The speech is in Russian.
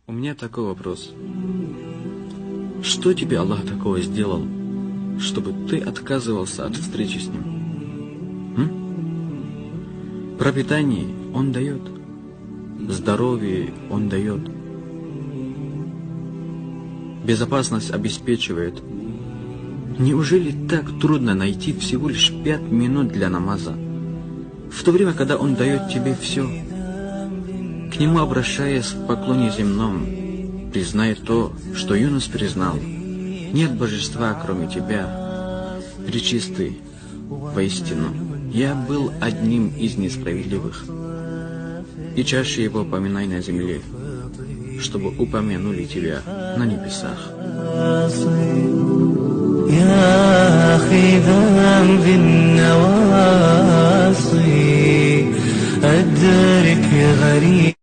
У меня такой вопрос. Что тебе Аллах такого сделал, чтобы ты отказывался от встречи с Ним? Пропитание Он дает, здоровье Он дает, безопасность обеспечивает. Неужели так трудно найти всего лишь 5 минут для намаза, в то время, когда Он дает тебе все? К Нему обращаясь в поклоне земном, признай то, что Юнус признал: нет божества, кроме Тебя, пречистый. Воистину, я был одним из несправедливых. И чаще Его поминай на земле, чтобы упомянули Тебя на небесах. يا أخي ذنب النواصي أدرك غريب